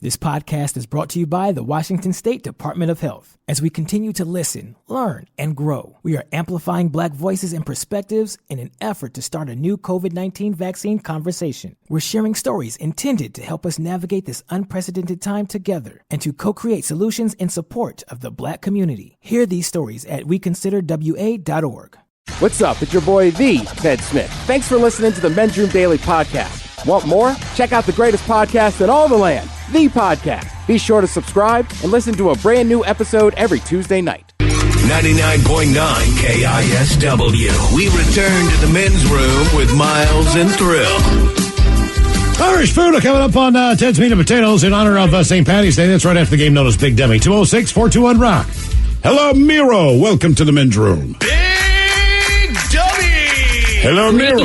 This podcast is brought to you by the Washington State Department of Health. As we continue to listen, learn, and grow, we are amplifying Black voices and perspectives in an effort to start a new COVID-19 vaccine conversation. We're sharing stories intended to help us navigate this unprecedented time together and to co-create solutions in support of the Black community. Hear these stories at weconsiderwa.org. What's up? It's your boy, the Ted Smith. Thanks for listening to the Men's Room Daily Podcast. Want more? Check out the greatest podcast in all the land, The Podcast. Be sure to subscribe and listen to a brand new episode every Tuesday night. 99.9 KISW. We return to the Men's Room with Miles and Thrill. Irish food coming up on Ted's Meat and Potatoes in honor of St. Patty's Day. That's right after the game known as Big Demi. 206-421-ROCK. Hello, Miro. Welcome to the Men's Room. Hello, Miro.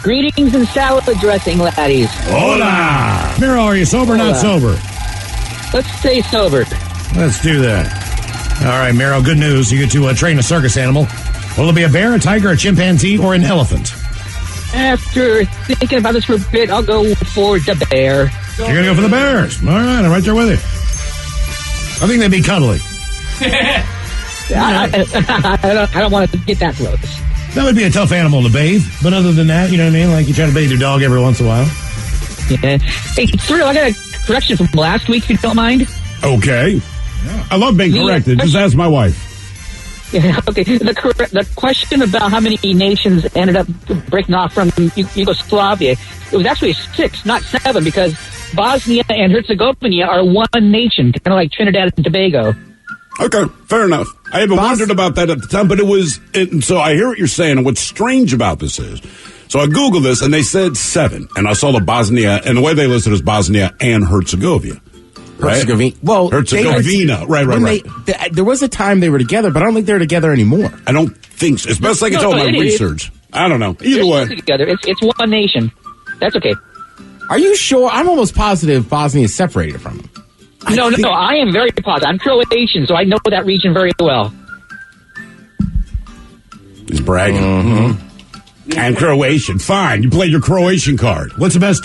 Greetings and salad dressing, laddies. Hola. Miro, are you sober or not sober? Let's stay sober. Let's do that. All right, Miro, good news. You get to train a circus animal. Will it be a bear, a tiger, a chimpanzee, or an elephant? After thinking about this for a bit, I'll go for the bear. You're going to go for the bears. All right, I'm right there with you. I think they'd be cuddly. I don't want to get that close. That would be a tough animal to bathe. But other than that, you know what I mean? Like you try to bathe your dog every once in a while. Yeah. Hey, Thrill, I got a correction from last week, if you don't mind. Okay. Yeah. I love being corrected. Just ask my wife. Yeah, okay. The question about how many nations ended up breaking off from Yugoslavia, it was actually 6, not 7, because Bosnia and Herzegovina are one nation, kind of like Trinidad and Tobago. Okay, fair enough. I even wondered about that at the time, but so I hear what you're saying, and what's strange about this is, so I Googled this, and they said 7, and I saw the Bosnia, and the way they listed is Bosnia and Herzegovina. Right? Herzegovina. Well, Herzegovina. Right. There was a time they were together, but I don't think they're together anymore. I don't think so. It's best I can tell my research. I don't know. Either way. Together. It's one nation. That's okay. Are you sure? I'm almost positive Bosnia is separated from them. No, I am very positive. I'm Croatian, so I know that region very well. He's bragging. Mm-hmm. I'm Croatian. Fine, you played your Croatian card. What's the best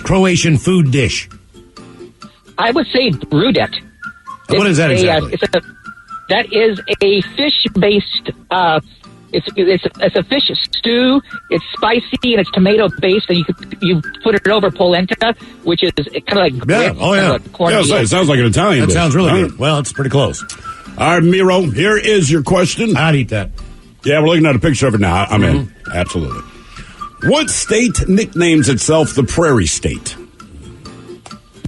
Croatian food dish? I would say brudet. What is that exactly? That is a fish-based. It's a fish stew. It's spicy and it's tomato-based, and you put it over polenta, which is kind of like grits. It sounds like an Italian dish. Sounds really good. Well, it's pretty close. All right, Miro, here is your question. I'd eat that. Yeah, we're looking at a picture of it now. I'm in. Absolutely. What state nicknames itself the Prairie State?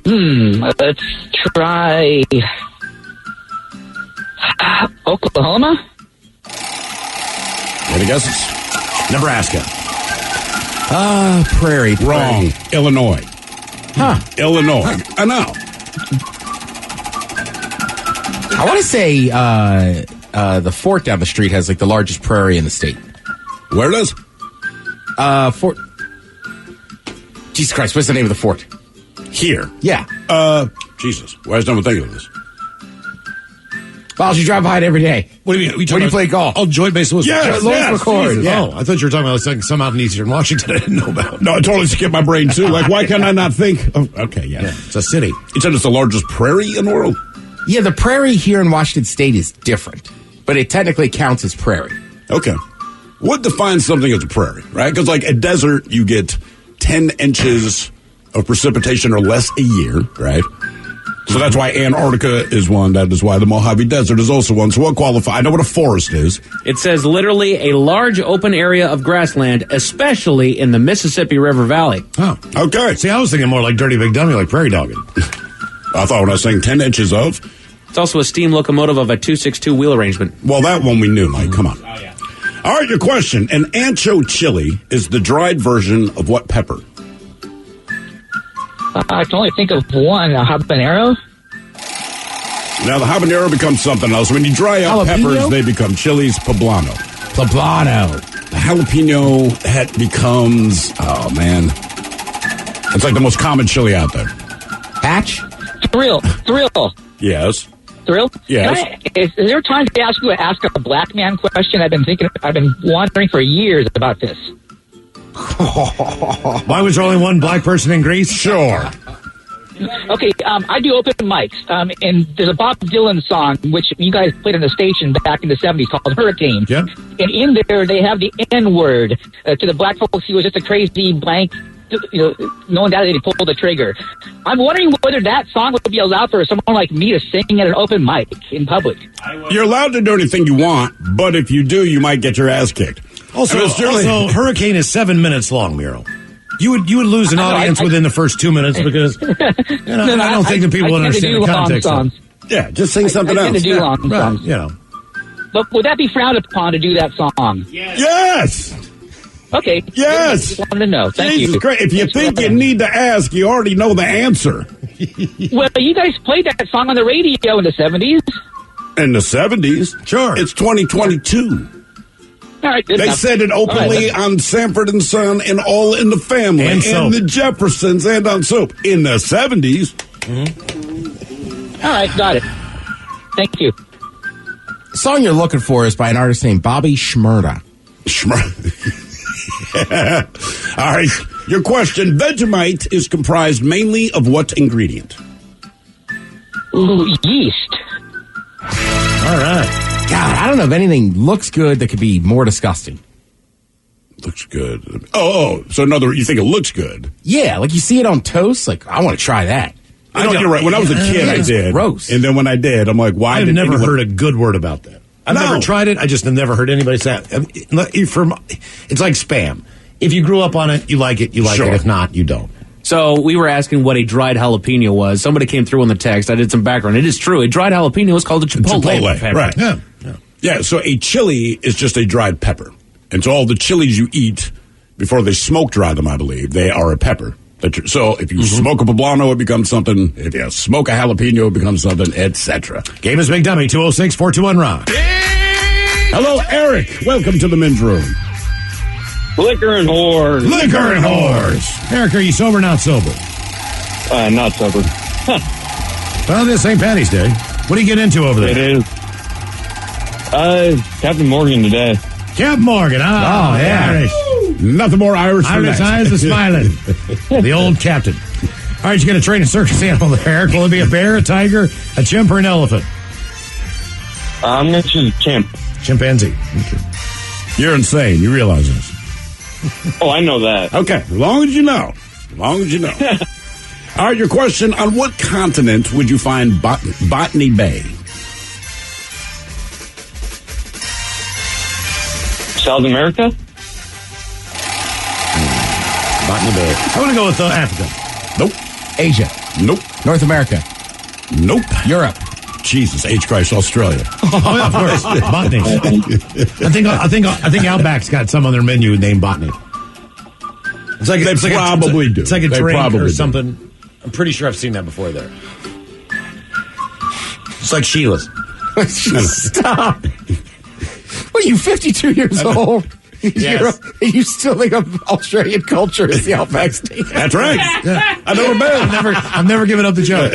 Let's try Oklahoma. Any guesses? Nebraska. Prairie. Wrong. Illinois. Huh. Illinois. I know. I want to say the fort down the street has like the largest prairie in the state. Where does? Fort. Jesus Christ, what's the name of the fort? Here. Yeah. Jesus. Why is no one thinking of this? Miles, you drive by it every day. What do you mean? Where do you play golf? Oh, Joint Base Lewis. Yes, McCord. Yeah. Oh, I thought you were talking about like some out in Eastern Washington I didn't know about. No, it totally skipped my brain, too. Like, why can't I not think of... Okay, yeah. It's a city. You said it's the largest prairie in the world? Yeah, the prairie here in Washington State is different, but it technically counts as prairie. Okay. What defines something as a prairie, right? Because, like, a desert, you get 10 inches of precipitation or less a year, right? So that's why Antarctica is one. That is why the Mojave Desert is also one. So what qualifies? I know what a forest is. It says literally a large open area of grassland, especially in the Mississippi River Valley. Oh, okay. See, I was thinking more like Dirty Big Dummy, like prairie dogging. I thought when I was saying 10 inches of. It's also a steam locomotive of a 262 wheel arrangement. Well, that one we knew, Mike. Come on. Oh, yeah. All right, your question. An ancho chili is the dried version of what pepper? I can only think of one, a habanero. Now, the habanero becomes something else. When you dry out peppers, they become chilies poblano. The jalapeno becomes, oh, man. It's like the most common chili out there. Patch? Thrill. Yes. Thrill? Yes. Is there time to ask a black man question? I've been wondering for years about this. Why was there only one black person in Greece? Sure. Okay, I do open mics, and there's a Bob Dylan song, which you guys played on the station back in the 70s called Hurricane. Yep. And in there, they have the N-word. To the black folks, he was just a crazy blank, no one doubted he pulled the trigger. I'm wondering whether that song would be allowed for someone like me to sing at an open mic in public. You're allowed to do anything you want, but if you do, you might get your ass kicked. Also, Hurricane is 7 minutes long, Miro. You would lose an audience within the first 2 minutes because I don't think the people understand the context of it. Yeah, just sing something I else. tend to do long songs. But would that be frowned upon to do that song? Yes. Okay. Yes. Just wanted to know. Thank Jesus you. Christ. If you think you need to ask, you already know the answer. Well, you guys played that song on the radio in the 70s. In the 70s? Sure. It's 2022. All right, good They enough. said it openly on Sanford and Son and All in the Family And Soap. the Jeffersons and on Soap in the 70s. All right, got it. Thank you. The song you're looking for is by an artist named Bobby Shmurda. All right, your question. Vegemite is comprised mainly of what ingredient? Ooh, yeast. All right. God, I don't know if anything looks good that could be more disgusting. Looks good. So you think it looks good? Yeah, like you see it on toast, like, I want to try that. I know you're right. When I was a kid, I did. Gross. And then when I did, I'm like, why? I've never heard a good word about that. I've never tried it. I just have never heard anybody say it. It's like Spam. If you grew up on it, you like it. You like it. If not, you don't. So we were asking what a dried jalapeno was. Somebody came through on the text. I did some background. It is true. A dried jalapeno is called a chipotle. Pepper. Right. Yeah, so a chili is just a dried pepper. And so all the chilies you eat, before they smoke dry them, I believe, they are a pepper. So if you smoke a poblano, it becomes something. If you smoke a jalapeno, it becomes something, etc. Game is Big Dummy, 206-421-ROCK. Hello, Eric. Welcome to the men's room. Liquor and whores. Liquor and whores. Eric, are you sober or not sober? Not sober. Well, this is St. Patty's Day. What do you get into over there? It is. Captain Morgan today. Captain Morgan. Oh, yeah. Irish. Nothing more Irish than Irish that. eyes are smiling. The old captain. All right, you're going to train a circus animal there, Eric. Will it be a bear, a tiger, a chimp, or an elephant? I'm going to choose a chimp. Chimpanzee. Okay. You're insane. You realize this. Oh, I know that. Okay, as long as you know. As long as you know. All right, your question. On what continent would you find Botany Bay? South America? Botany Bay. I'm going to go with Africa. Nope. Asia. Nope. North America. Nope. Europe. Jesus H. Christ, Australia. Oh, yeah, of course. Botany. I think Outback's got some on their menu named Botany. It's like They probably do. It's like a They drink probably or do. something. I'm pretty sure I've seen that before there. It's like Sheila's. Stop. What are you, 52 years old? Yes. You still think of Australian culture as the Outback Steakhouse? That's right. Yeah. I've never been. I've never given up the joke.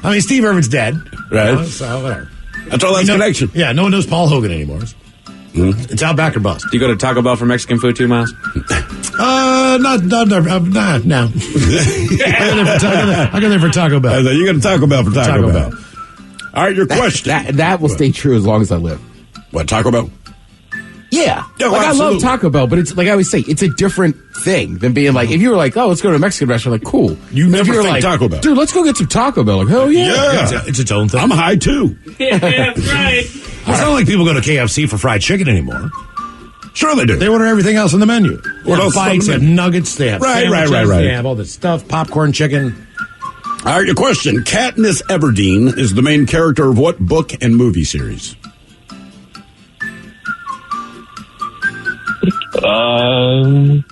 I mean, Steve Irwin's dead. Right. You know, so whatever. That's all that's connection. Yeah, no one knows Paul Hogan anymore. It's Outback or bust. Do you go to Taco Bell for Mexican food too, Miles? No. I go there for Taco Bell. You got to Taco Bell for Taco Bell. All right, your question. That will stay true as long as I live. What, Taco Bell? Yeah. Yeah, well, I absolutely. love Taco Bell, but it's like I always say, it's a different thing than being like, if you were like, oh, let's go to a Mexican restaurant, like, cool. You But never if you're think like, Taco Bell. Dude, let's go get some Taco Bell. Like, hell yeah. Yeah. It's its own thing. I'm high, too. Yeah, that's right. It's not like people go to KFC for fried chicken anymore. Sure they do. They order everything else on the menu. What else is on Bites, the they have menu? nuggets, they have Right. sandwiches, they have all this stuff, popcorn, chicken. All right, your question. Katniss Everdeen is the main character of what book and movie series? I'm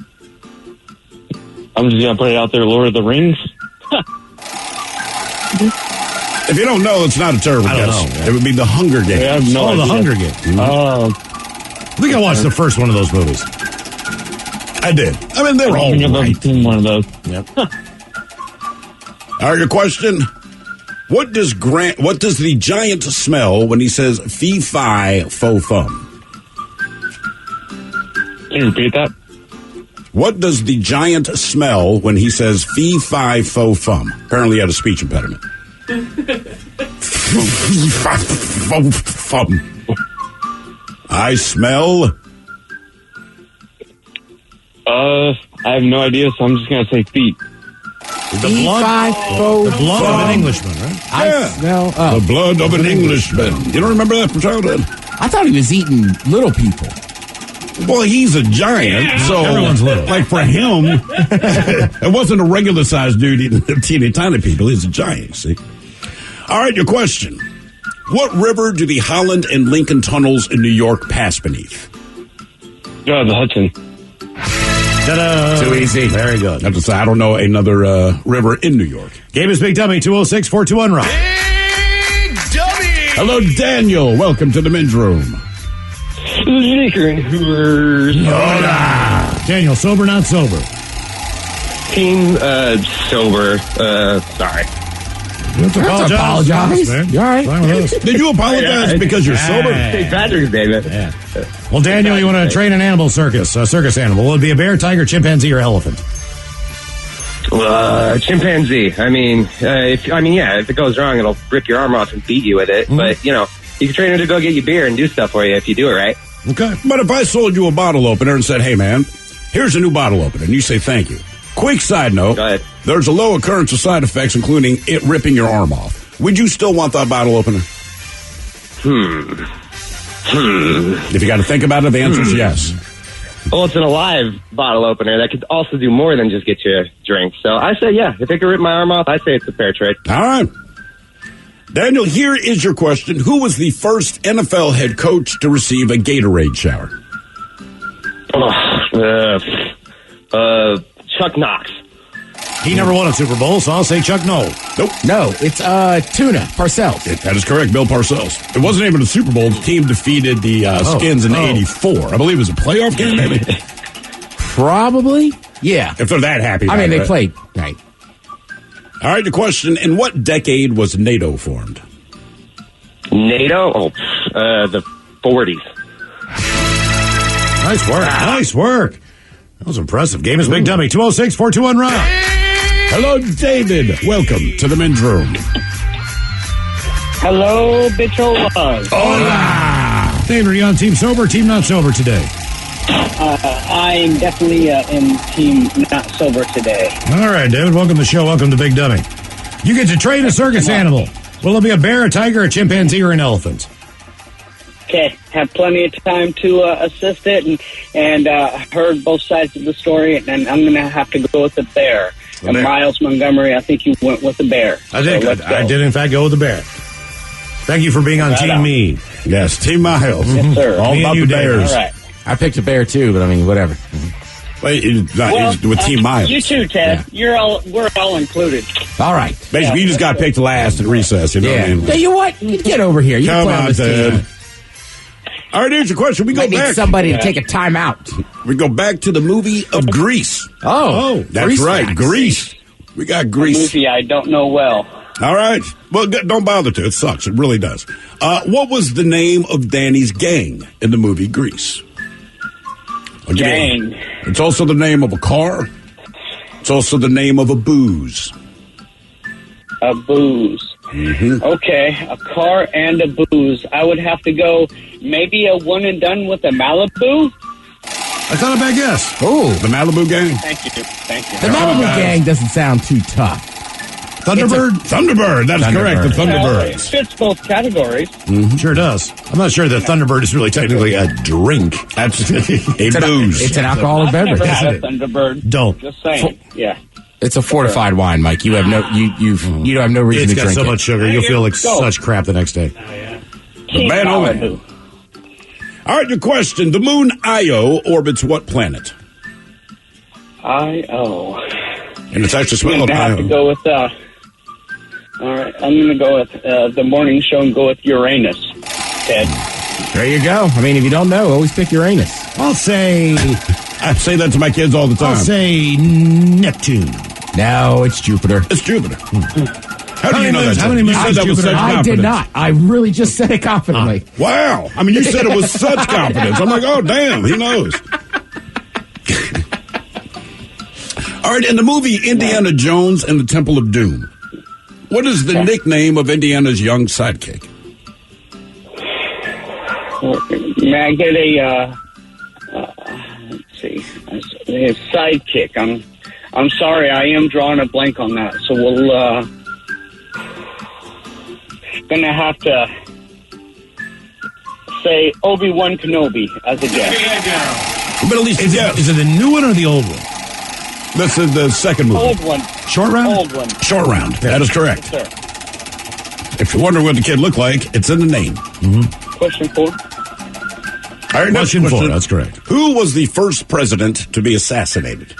just going to put it out there, Lord of the Rings. If you don't know, it's not a terrible I don't guess. know. It would be The Hunger Games. Yeah, I have no The idea. Hunger Games. I think I watched the first one of those movies. I did. I mean, they were I all think I've right. seen one of those. Yep. All right, your question. What does the giant smell when he says fee fi fo fum? Can you repeat that? What does the giant smell when he says fee, fi, fo, fum? Apparently he had a speech impediment. Fee, fi, fo, fum. I smell... I have no idea, so I'm just going to say feet. The blood of an Englishman, right? Yeah. The blood of an Englishman. You don't remember that from childhood? I thought he was eating little people. Well, he's a giant, so everyone's little. Like for him, it wasn't a regular-sized dude eating teeny tiny people. He's a giant, see? All right, your question. What river do the Holland and Lincoln tunnels in New York pass beneath? The Hudson. Ta-da. Too easy. Very good. I have to say, I don't know another river in New York. Game is Big Dummy, 206-421-ROCK. Big Dummy. Hello, Daniel. Welcome to the men's room. Hola. Daniel, sober, not sober? Team sober. Sorry. You have to apologize. Man. You all right? Fine with us. Did you apologize because you're sober? St. Patrick's Day, man. Yeah. Well, Daniel, you want to train an animal circus, a circus animal. Will it be a bear, tiger, chimpanzee, or elephant? Chimpanzee. I mean, if it goes wrong, it'll rip your arm off and beat you with it. Mm-hmm. But, you can train it to go get you beer and do stuff for you if you do it right. Okay. But if I sold you a bottle opener and said, hey, man, here's a new bottle opener, and you say thank you. Quick side note, Go ahead. There's a low occurrence of side effects, including it ripping your arm off. Would you still want that bottle opener? If you got to think about it, the answer is yes. Well, it's an alive bottle opener that could also do more than just get you a drink. So I say, yeah, if it could rip my arm off, I say it's a fair trade. All right. Daniel, here is your question. Who was the first NFL head coach to receive a Gatorade shower? Chuck Knox. He never won a Super Bowl, so I'll say Chuck No. Nope. No, it's Tuna Parcells. That is correct, Bill Parcells. It wasn't even a Super Bowl. The team defeated the Skins in '84. I believe it was a playoff game, maybe. Probably. Yeah. If they're that happy. I mean, they right? played. Right. All right, the question. In what decade was NATO formed? NATO? The 40s. Nice work. Nice work. That was impressive. Game is Big Dummy. 206-421-ROCK. Hello, David. Welcome to the men's room. Hello, Bicholas. Hola. David, are you on Team Sober or Team Not Sober today? I'm definitely in Team Not Sober today. All right, David. Welcome to the show. Welcome to Big Dummy. You get to train a circus animal. Will it be a bear, a tiger, a chimpanzee, or an elephant? Okay, have plenty of time to assist it, and heard both sides of the story, and I'm going to have to go with the bear. And bear. Miles Montgomery, I think you went with the bear. I did, in fact, go with the bear. Thank you for being on Right Team on. Me. Yes, Team Miles. Yes, sir. All Me about and you, the David. Bears. All right. I picked a bear too, but I mean, whatever. Wait, he's with Team Miles. You too, Ted. We're all included. All right. Basically, you just got picked last at recess. You know what I mean? Yeah, you what? Get over here. You Come play on, this team. Ted. All right, here's your question. We go Might need back. somebody to take a timeout. We go back to the movie of Grease. Oh, That's Grease right, facts. Grease. We got A Grease. movie I don't know well. All right. Well, don't bother to. It sucks. It really does. What was the name of Danny's gang in the movie Grease? I'll give you a- Gang. It's also the name of a car. It's also the name of a booze. A booze. Mm-hmm. Okay, a car and a booze. I would have to go maybe a one and done with a Malibu. That's not a bad guess. Oh, The Malibu gang? Thank you. the Malibu gang doesn't sound too tough. Thunderbird? Thunderbird. That's correct. The Well, it Thunderbirds. fits both categories. Sure does. I'm not sure that Thunderbird is really technically a drink. That's a booze. It's an alcoholic I've beverage. never had a it is. Thunderbird. Don't. Just saying. Yeah. It's a fortified wine, Mike. You have no you don't have no reason It's to got drink so it. much sugar, you'll feel like Go. such crap the next day. Team man on Malibu. man. All right, your question. The moon Io orbits what planet? I-O. And it's actually I'm spelled going to have to Io. go with, all right, I'm going to go with the morning show and go with Uranus, Ted. There you go. I mean, if you don't know, always pick Uranus. I'll say I say that to my kids all the time. I'll say Neptune. No, it's Jupiter. It's Jupiter. How do you know that? How many You moons said does that with Jupiter such have? I confidence. did not. I really just said it confidently. Wow. I mean, you said it with such confidence. I'm like, oh, damn, he knows. All right, in the movie Indiana Jones and the Temple of Doom, what is the nickname of Indiana's young sidekick? May I get let's see, his sidekick. I'm sorry, I am drawing a blank on that. So we'll gonna have to say Obi-Wan Kenobi as a guess. But at least is it the new one or the old one? This is the second movie. Old one. Short round? Old one. Short round. Yeah. That is correct. Sir. If you're wondering what the kid looked like, it's in the name. Question 4. All right, next Question 4, question. that's correct. Who was the first president to be assassinated?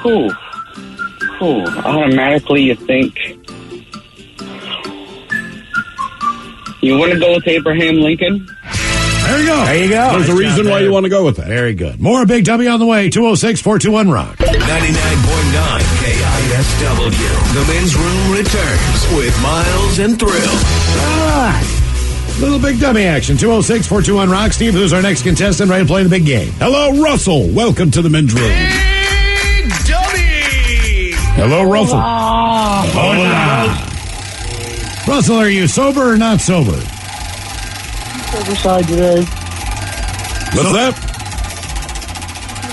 Who? Automatically you think. You want to go with Abraham Lincoln? There you go. There you go. There's a reason why you want to go with that. Very good. More Big W on the way. 206-421-ROCK. 99.9 KISW. The men's room returns with Miles and Thrill. All right. Little Big W action. 206-421-ROCK. Steve, who's our next contestant ready to play the big game? Hello, Russell. Welcome to the men's room. Big W. Hello, Russell. Hola. Russell, are you sober or not sober? Sober side today. What's that?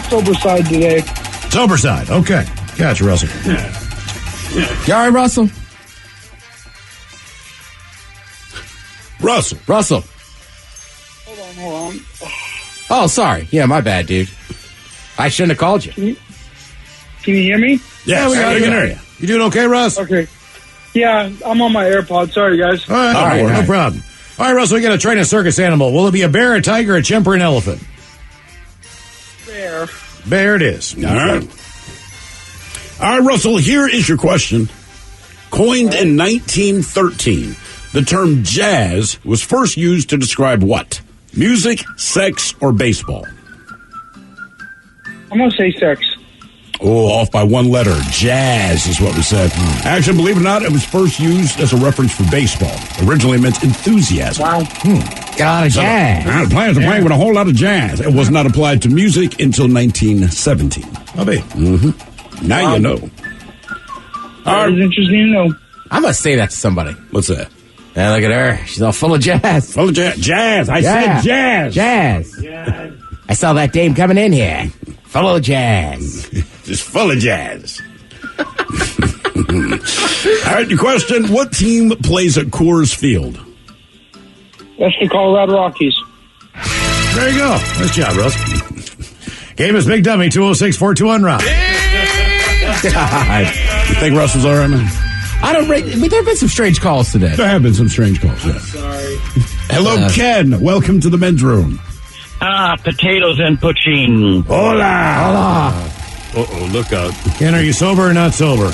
Sober side today. Sober side. Okay. Gotcha, Russell. You all right, Russell? Russell. Hold on. Oh, sorry. Yeah, my bad, dude. I shouldn't have called you. Can you hear me? Yes, we got I you. can hear you. You doing okay, Russ? Okay. Yeah, I'm on my AirPods. Sorry, guys. All right, no problem. All right, Russell, we got to train a circus animal. Will it be a bear, a tiger, a chimp, or an elephant? Bear. Bear it is. All right. All right, Russell, here is your question. Coined in 1913, the term jazz was first used to describe what? Music, sex, or baseball? I'm going to say sex. Oh, off by one letter. Jazz is what we said. Actually, believe it or not, it was first used as a reference for baseball. Originally meant enthusiasm. Wow. Got a jazz. The players are playing with a whole lot of jazz. It was not applied to music until 1917. I'll be. Now you know. That is interesting to know. I must say that to somebody. What's that? Yeah, look at her. She's all full of jazz. Full of jazz. Jazz. I said jazz. Jazz. I saw that dame coming in here. Full of jazz. Just full of jazz. All right, your question. What team plays at Coors Field? That's the Colorado Rockies. There you go. Nice job, Russ. Game is Big Dummy, 206-421-ROCK. You think Russell's all right, man? I don't rate. I mean, there have been some strange calls today. There have been some strange calls, yeah. Sorry. Hello, Ken. Welcome to the men's room. Potatoes and poutine. Hola. Uh-oh, look out. Ken, are you sober or not sober?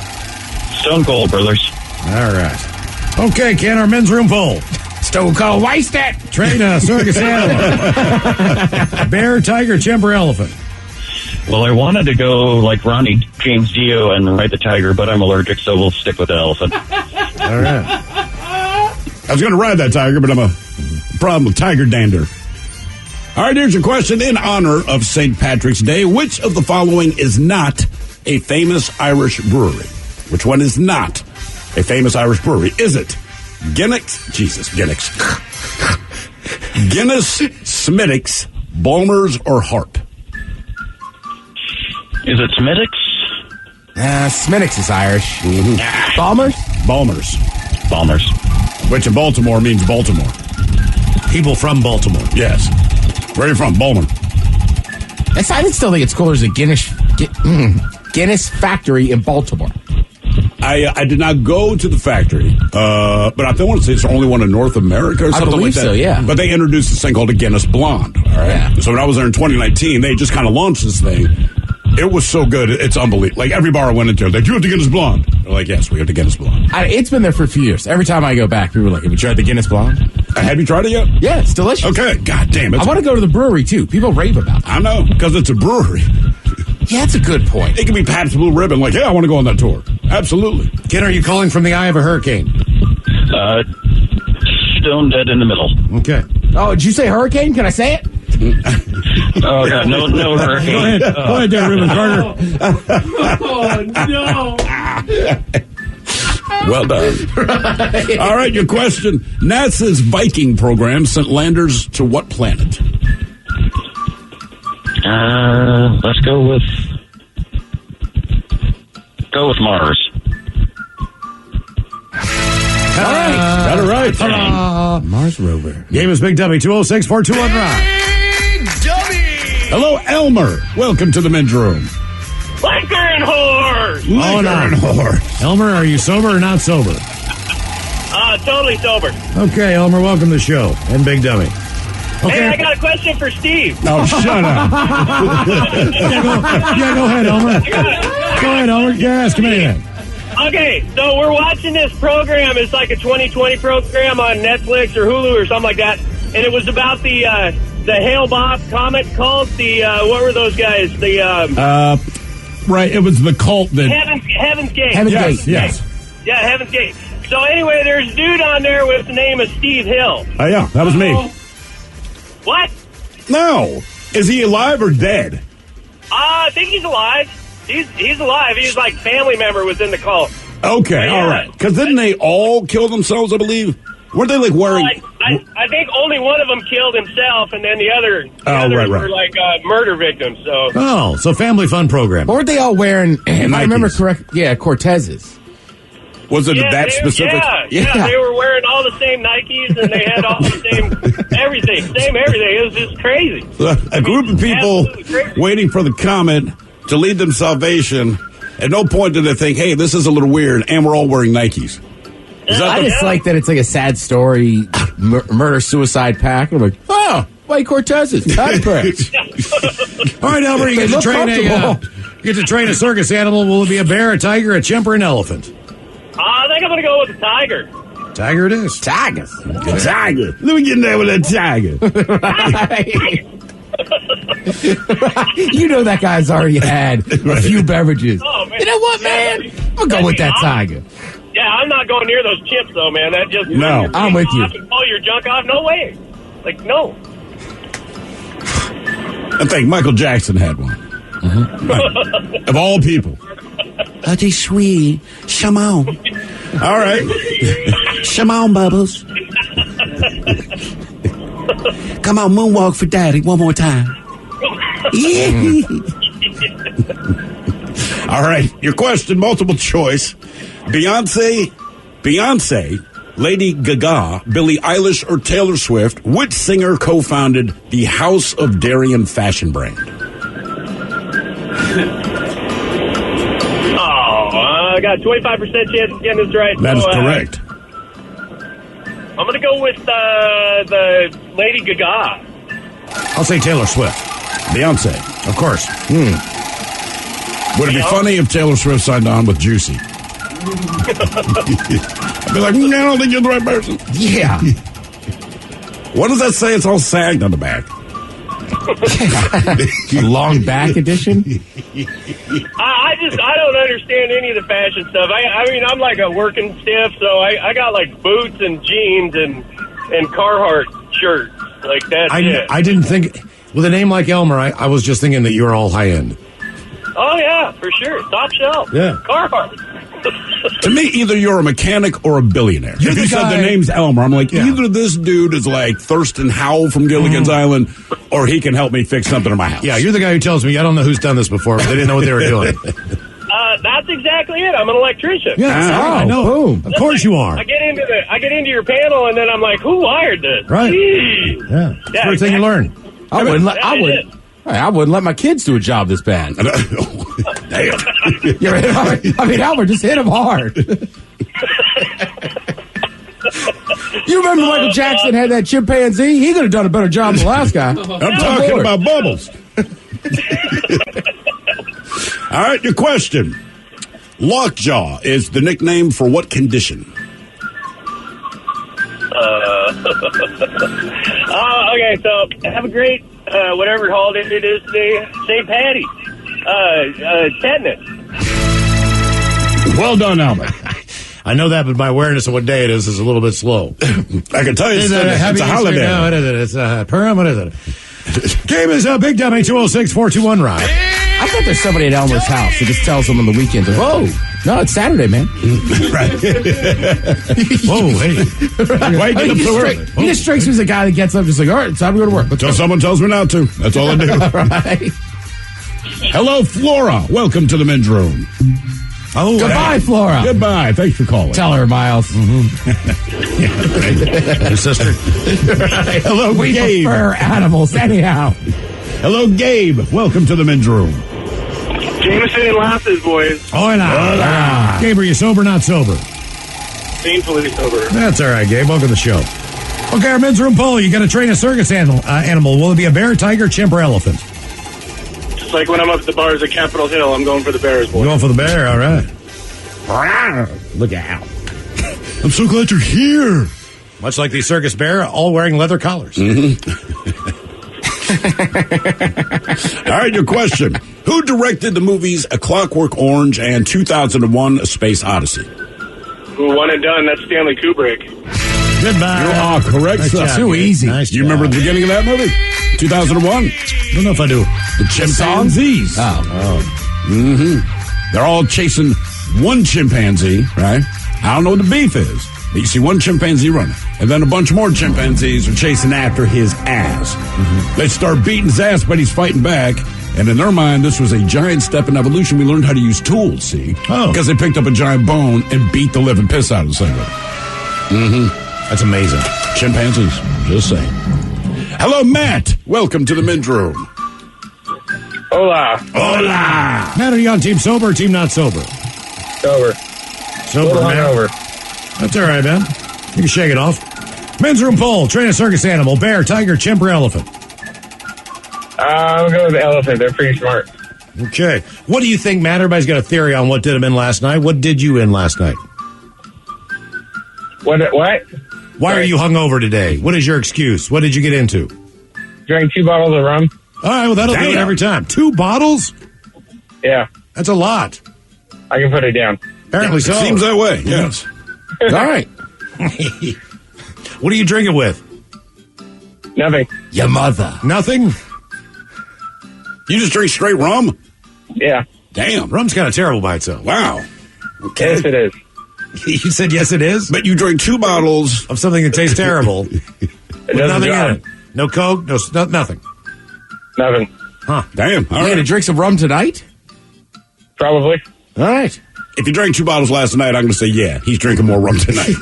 Stone Cold, brothers. All right. Okay, Ken, our men's room poll. Stone Cold Wasted. Train a circus animal. Bear, tiger, chimp, or elephant? Well, I wanted to go like Ronnie James Dio and ride the tiger, but I'm allergic, so we'll stick with the elephant. All right. I was going to ride that tiger, but I'm a problem with tiger dander. All right, here's your question. In honor of St. Patrick's Day, which of the following is not a famous Irish brewery? Which one is not a famous Irish brewery? Is it Guinness, Smithwick's, Bulmers, or Harp? Is it Smithwick's? Smithwick's is Irish. Balmers? Bulmers. Which in Baltimore means Baltimore. People from Baltimore. Yes. Where are you from? Bowman. I still think it's cooler as a Guinness factory in Baltimore. I did not go to the factory, but I want to say it's the only one in North America or something like that. I believe so, yeah. But they introduced this thing called a Guinness Blonde. All right. Yeah. So when I was there in 2019, they just kind of launched this thing. It was so good, it's unbelievable. Like every bar I went into, like, you have the Guinness Blonde. They're like, yes, we have the Guinness Blonde. It's been there for a few years. Every time I go back, people are like, have you tried the Guinness Blonde? Have you tried it yet? Yeah, it's delicious. Okay, god damn it. I want to go to the brewery, too. People rave about it. I know, because it's a brewery. Yeah, that's a good point. It can be Pabst Blue Ribbon, like, yeah, I want to go on that tour. Absolutely. Ken, are you calling from the eye of a hurricane? Stone dead in the middle. Okay. Oh, did you say hurricane? Can I say it? Oh, God, no hurricane. Go ahead there, Reuben Carter. Oh, no. Well done. All right, your question. NASA's Viking program sent landers to what planet? Let's go with Mars. All right. Got it right. Mars rover. Game is Big W, 206-421-ROCK. Hello, Elmer. Welcome to the men's room. Liquor and whores! Hold on. Elmer, are you sober or not sober? Totally sober. Okay, Elmer, welcome to the show. And Big W. Okay. Hey, I got a question for Steve. Oh, shut up. Go ahead, Elmer. Go ahead, Elmer. Yeah, ask him anything. Okay, so we're watching this program. It's like a 2020 program on Netflix or Hulu or something like that. And it was about the Hale-Bopp comet cult. What were those guys? Right, it was the cult that... Heaven's Gate. Yes. Yeah, Heaven's Gate. So anyway, there's a dude on there with the name of Steve Hill. Oh, yeah, that was me. What? No. Is he alive or dead? I think he's alive. He's alive. He's like family member within the cult. Okay, all right. Because didn't they all kill themselves, I believe? Weren't they like wearing... I think only one of them killed himself, and then the others were like murder victims. So family fun program. Or weren't they all wearing, if I remember correct, Cortezes? Was it that specific? Yeah, they were wearing all the same Nikes, and they had all the same everything. It was just crazy. A group of people waiting for the comet to lead them salvation. At no point did they think, hey, this is a little weird, and we're all wearing Nikes. I just like that it's like a sad story, murder-suicide pack. I'm like, White Cortezes, time press. All right, Elmer, you get to train a circus animal. Will it be a bear, a tiger, a chimp, or an elephant? I think I'm going to go with the tiger. Tiger it is. Tiger. Let me get in there with that tiger. You know that guy's already had a few beverages. Oh, man. You know what, man? I'll go with that tiger. Yeah, I'm not going near those chips, though, man. That just... No, I'm with you. Pull your junk off? No way. Like, no. I think Michael Jackson had one. Right. Of all people. Oh, they sweet. Come on. All right. Come on, Bubbles. Come on, moonwalk for daddy one more time. Yeah. All right. Your question, multiple choice. Beyonce, Lady Gaga, Billie Eilish, or Taylor Swift, which singer co-founded the House of Darien fashion brand? I got a 25% chance of getting this right. That is correct. I'm going to go with the Lady Gaga. I'll say Taylor Swift. Beyonce. Of course. Would it be funny if Taylor Swift signed on with Juicy? I'd be like, I don't think you're the right person. Yeah. What does that say? It's all sagged on the back. Long back edition? I don't understand any of the fashion stuff. I mean, I'm like a working stiff, so I got like boots and jeans and Carhartt shirts. Like that's it. I didn't think, with a name like Elmer, I was just thinking that you were all high end. Oh, yeah, for sure. Top shelf. Yeah. Carhartt. To me, either you're a mechanic or a billionaire. If you said the name's Elmer, I'm like, either this dude is like Thurston Howell from Gilligan's Island, or he can help me fix something in my house. Yeah, you're the guy who tells me, I don't know who's done this before, but they didn't know what they were doing. That's exactly it. I'm an electrician. Yeah, I know. Boom. Of course you are. I get into your panel, and then I'm like, who wired this? Right. Jeez. Yeah. First thing you learn. I wouldn't let my kids do a job this bad. Damn. I mean, Albert, just hit him hard. You remember Michael Jackson had that chimpanzee? He could have done a better job than the last guy. I'm talking about Bubbles. All right, your question. Lockjaw is the nickname for what condition? Okay, so have a great, whatever holiday it is today, St. Patty's. Tetanus. Well done, Albert. I know that, but my awareness of what day it is a little bit slow. I can tell you it's a holiday. What is it? It's Purim? What is it? Game is Big Dummy 206-421-ROCK. I thought there's somebody at Elmer's house that just tells them on the weekends, "Whoa, no, it's Saturday, man." Right. Whoa, hey. Why you get up so early? He just strikes me as a guy that gets up just like, "All right, it's time to go to work." Until someone tells me not to. That's all I do. Right. Hello, Flora. Welcome to the men's room. Oh, goodbye, Flora. Goodbye. Thanks for calling. Tell her, Miles. Yeah, right. Your sister. Right. Hello, we Gabe. prefer animals anyhow. Hello, Gabe. Welcome to the men's room. Jameson and Lasses, boys. Hola. Gabe, are you sober or not sober? Painfully sober. That's all right, Gabe. Welcome to the show. Okay, our men's room poll. You got to train a circus animal. Will it be a bear, tiger, chimp, or elephant? Just like when I'm up at the bars at Capitol Hill, I'm going for the Bears, boys. You're going for the bear, all right. Look out. I'm so glad you're here. Much like the circus bear, all wearing leather collars. All right, your question. Who directed the movies A Clockwork Orange and 2001 A Space Odyssey? One and done. That's Stanley Kubrick. Goodbye. You are correct, Nice sir. job, Too Gabe. easy. Nice Do you remember the beginning of that movie? 2001? I don't know if I do. The chimpanzees. Oh. They're all chasing one chimpanzee, right? I don't know what the beef is. But you see one chimpanzee running, and then a bunch more chimpanzees are chasing after his ass. They start beating his ass, but he's fighting back. And in their mind, this was a giant step in evolution. We learned how to use tools, see? Oh. Because they picked up a giant bone and beat the living piss out of the thing with it. That's amazing. Chimpanzees, just saying. Hello, Matt. Welcome to the men's room. Hola. Hola. Matt, are you on team sober or team not sober? Sober. Sober, man. That's all right, man. You can shake it off. Men's room poll. Train a circus animal. Bear, tiger, chimp, or elephant? I'm going with the elephant. They're pretty smart. Okay. What do you think, Matt? Everybody's got a theory on what did him in last night. What did you in last night? What? Why are you hungover today? What is your excuse? What did you get into? Drank 2 bottles of rum. All right, well, that'll do it every time. 2 bottles? Yeah. That's a lot. I can put it down. Apparently so. Seems that way, yes. All right. What are you drinking with? Nothing. Your mother. Nothing? You just drink straight rum? Yeah. Damn. Rum's kind of terrible by itself. Wow. Okay. Yes, it is. You said yes, it is? But you drank 2 bottles of something that tastes terrible. It with nothing in it. No Coke, nothing. Nothing. Huh. Damn. All You right. gonna drink some rum tonight? Probably. All right. If you drank 2 bottles last night, I'm going to say, yeah, he's drinking more rum tonight.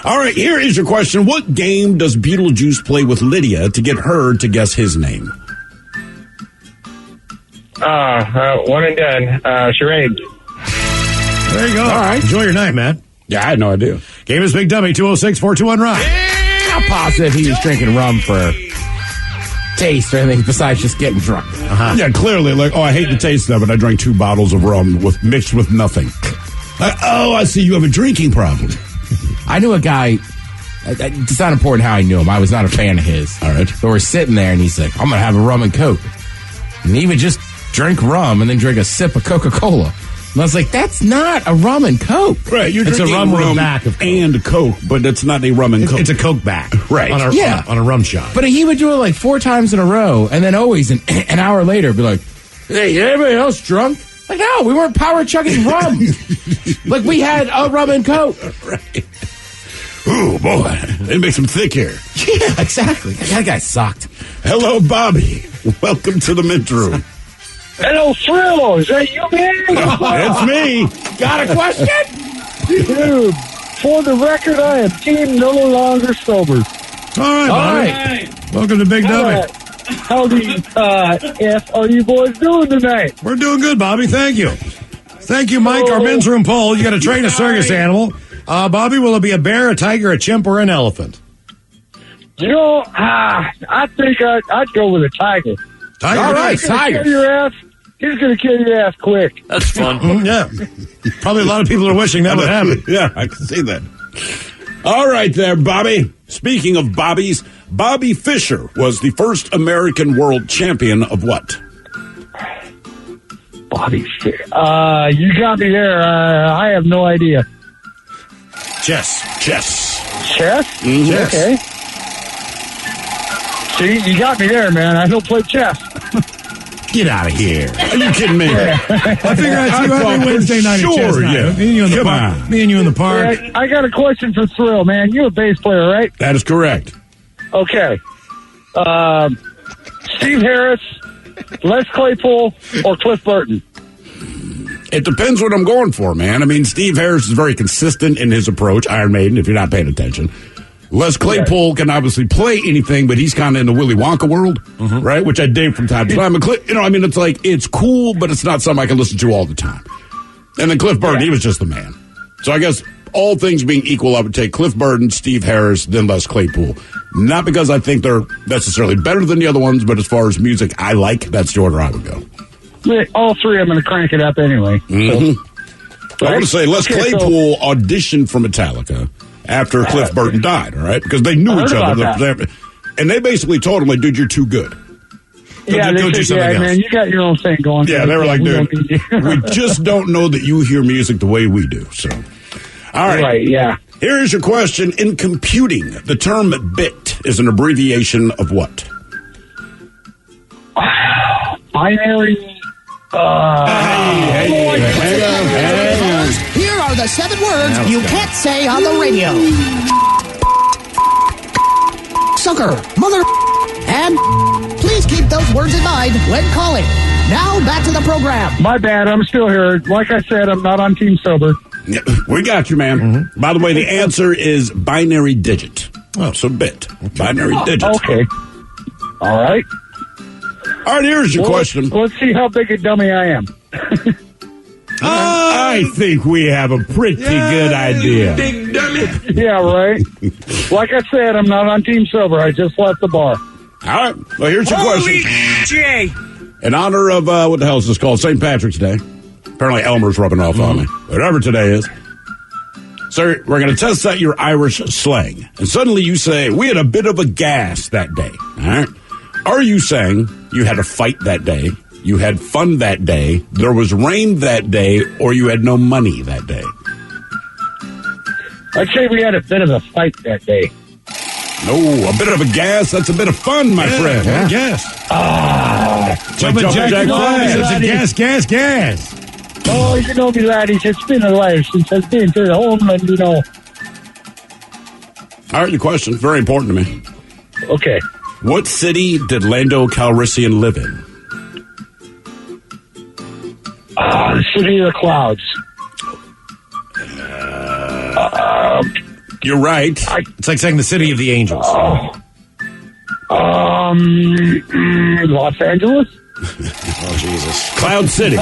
All right, here is your question. What game does Beetlejuice play with Lydia to get her to guess his name? One and done. Charades. There you go. All right. Enjoy your night, Matt. Yeah, I had no idea. Game is Big Dummy, 206-421-ROCK. How positive he was drinking rum for taste or anything besides just getting drunk. Yeah, clearly, like, I hate the taste of it. I drank 2 bottles of rum mixed with nothing. I see you have a drinking problem. I knew a guy. It's not important how I knew him. I was not a fan of his. All right. But we're sitting there, and he's like, I'm going to have a rum and Coke. And he would just drink rum and then drink a sip of Coca-Cola. And I was like, that's not a rum and Coke. Right, you're It's a drinking rum with a rum back of Coke. and Coke, but it's not a rum and Coke. It's a Coke back. Right. On a rum shot. But he would do it like 4 times in a row, and then always an hour later be like, hey, anybody else drunk? Like, no, we weren't power chugging rum. Like, we had a rum and Coke. Right. Ooh, boy. It makes him thick here. Yeah, exactly. That guy sucked. Hello, Bobby. Welcome to the men's room. Hello, Thrill. Is that you, man? It's me. Got a question? Dude, for the record, I am team no longer sober. All right, Bobby. Welcome to Big Dummy. How the F are you boys doing tonight? We're doing good, Bobby. Thank you. Thank you, Mike. Our men's room poll. You got to train a circus animal. Bobby, will it be a bear, a tiger, a chimp, or an elephant? You know, I think I'd go with a tiger. Tiger. All right, He's gonna tiger. kill your ass. He's going to kill your ass quick. That's fun. Yeah. Probably a lot of people are wishing that would happen. Yeah, I can see that. All right there, Bobby. Speaking of Bobbies, Bobby Fischer was the first American world champion of what? Bobby Fischer. You got me there. I have no idea. Chess. Chess. Chess? Yes. Okay. See, you got me there, man. I don't play chess. Get out of here. Are you kidding me? I figure I'd see you every Wednesday night at chess night. Yeah. Me and you in the park. Me and you in the park. Yeah, I got a question for Thrill, man. You're a bass player, right? That is correct. Okay. Steve Harris, Les Claypool, or Cliff Burton? It depends what I'm going for, man. I mean, Steve Harris is very consistent in his approach. Iron Maiden, if you're not paying attention. Les Claypool can obviously play anything, but he's kind of in the Willy Wonka world, right? Which I dig from time to time. It's like, it's cool, but it's not something I can listen to all the time. And then Cliff Burton, he was just the man. So I guess all things being equal, I would take Cliff Burton, Steve Harris, then Les Claypool. Not because I think they're necessarily better than the other ones, but as far as music I like, that's the order I would go. All three, I'm going to crank it up anyway. I want to say Les Claypool auditioned for Metallica after Cliff Burton died, all right? Because they knew each other. And they basically told him, like, dude, you're too good. Go do something else. Man, you got your own thing going. Yeah, they were like, dude, we just don't know that you hear music the way we do. So, all right. Right, yeah. Here is your question. In computing, the term bit is an abbreviation of what? Binary. Here are the 7 words you can't say on the radio. Sucker, mother, and please keep those words in mind when calling. Now back to the program. My bad, I'm still here. Like I said, I'm not on Team Sober. Yeah, we got you, man. By the way, the answer is binary digit. Oh, so bit. Binary digit. Okay. All right. All right, here's your question. Let's see how big a dummy I am. I think we have a pretty good idea. Big dummy. Yeah, right. Like I said, I'm not on Team Sober. I just left the bar. All right. Well, here's your question. Jay. In honor of, what the hell is this called? St. Patrick's Day. Apparently Elmer's rubbing off on me. Whatever today is. Sir, we're going to test out your Irish slang. And suddenly you say, we had a bit of a gas that day. All right. Are you saying you had a fight that day, you had fun that day, there was rain that day, or you had no money that day? I'd say we had a bit of a fight that day. No, a bit of a gas, that's a bit of fun, my friend. Yeah, gas. Jumping Jack Flash. It's a gas. Oh, you know me, laddies. It's been a while since I've been to the homeland, you know. All right, your question. Very important to me. Okay. What city did Lando Calrissian live in? The City of the Clouds. You're right. It's like saying the City of the Angels. Los Angeles? Oh, Jesus. Cloud City.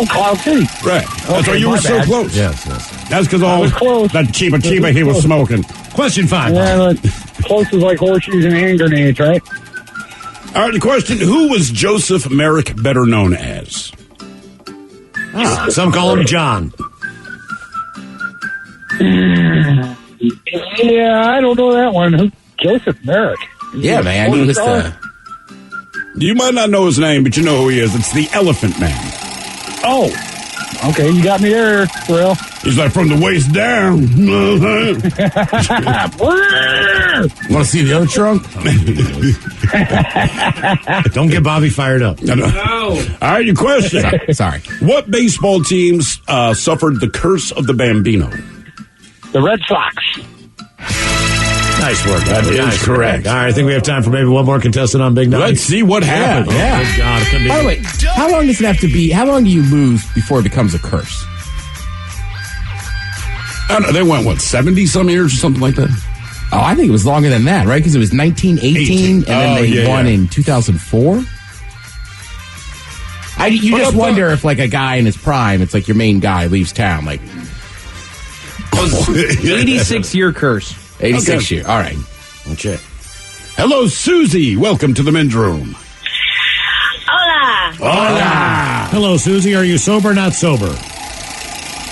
Cloud City. Right. That's why you were so close. Yes. That's because all that chiba he was smoking. Question 5. Yeah, close is like horseshoes and hand grenades, right? All right, the question, who was Joseph Merrick better known as? Some call him John. Yeah, I don't know that one. Joseph Merrick. Yeah, man. He was You might not know his name, but you know who he is. It's the Elephant Man. Oh, okay. You got me there, Thrill. He's like from the waist down. Want to see the other trunk? Don't get Bobby fired up. No. All right, your question. Sorry. What baseball teams suffered the curse of the Bambino? The Red Sox. Nice work. That is correct. All right, I think we have time for maybe one more contestant on Big Night. Let's see what happened. Yeah. Oh, good God. It couldn't be. By the way, how long does it have to be? How long do you lose before it becomes a curse? I don't know, they went, 70-some years or something like that? Oh, I think it was longer than that, right? Because it was 1918, and then they won in 2004? You just wonder if, like, a guy in his prime, it's like your main guy leaves town, like... 86-year curse. 86 year. All right. Okay. Hello, Susie. Welcome to the men's room. Hola. Hello, Susie. Are you sober or not sober?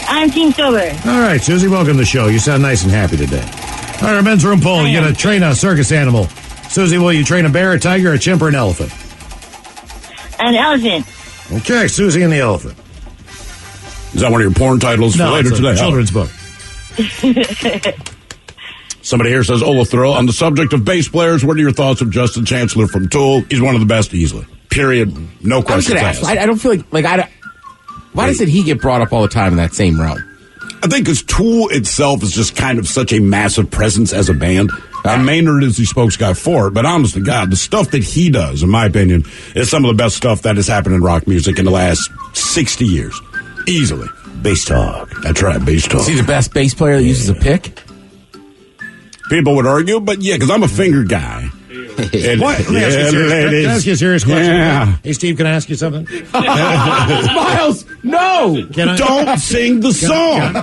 I'm Team Sober. All right, Susie. Welcome to the show. You sound nice and happy today. All right, our men's room poll. You got to train a circus animal. Susie, will you train a bear, a tiger, a chimp, or an elephant? An elephant. Okay, Susie and the elephant. Is that one of your porn titles for later it's a today? Children's book. Somebody here says, Olathro, on the subject of bass players, what are your thoughts of Justin Chancellor from Tool? He's one of the best easily. Period. No questions asked. I don't feel like why doesn't he get brought up all the time in that same realm? I think because Tool itself is just kind of such a massive presence as a band. Maynard is the spokesguy for it, but honest to God, the stuff that he does, in my opinion, is some of the best stuff that has happened in rock music in the last 60 years. Easily. Bass talk. That's right, bass talk. Is he the best bass player that uses a pick? People would argue, but yeah, because I'm a finger guy. Can I ask you a serious question? Yeah. Hey, Steve, can I ask you something? Miles, no! Don't sing the song.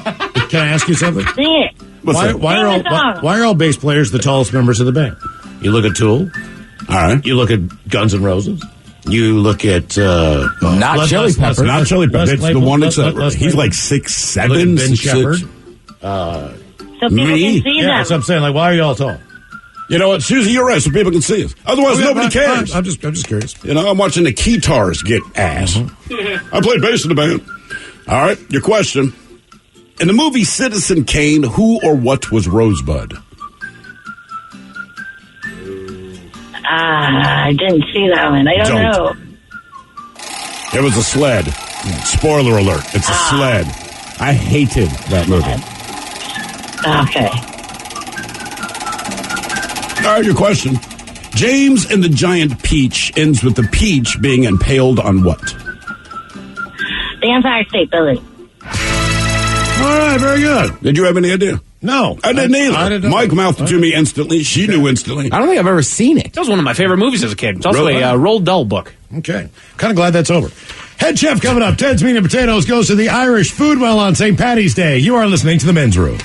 Can I ask you something? Sing it. Why are all bass players the tallest members of the band? You look at Tool. All right. You look at Guns N' Roses. You look at not Chili Peppers. Not Chili Peppers. It's the one that's he's like 6'7". Ben Shepherd. So people can see Yeah, them. that's what I'm saying. Like, why are you all tall? You know what, Susie, you're right, so people can see us. Otherwise, nobody cares. I'm just curious. You know, I'm watching the Keytars get ass. I played bass in the band. All right, your question. In the movie Citizen Kane, who or what was Rosebud? I didn't see that one. I don't know. It was a sled. Spoiler alert, it's a sled. I hated that movie. Okay. All right, your question. James and the Giant Peach ends with the peach being impaled on what? The Empire State Building. All right, very good. Did you have any idea? No. I didn't either. I didn't know. Mike mouthed it to me instantly. She knew instantly. I don't think I've ever seen it. That was one of my favorite movies as a kid. It's also Really? a Roald Dahl book. Okay. Kind of glad that's over. Head chef coming up. Ted's Meat and Potatoes goes to the Irish Food Well on St. Patty's Day. You are listening to The Men's Room.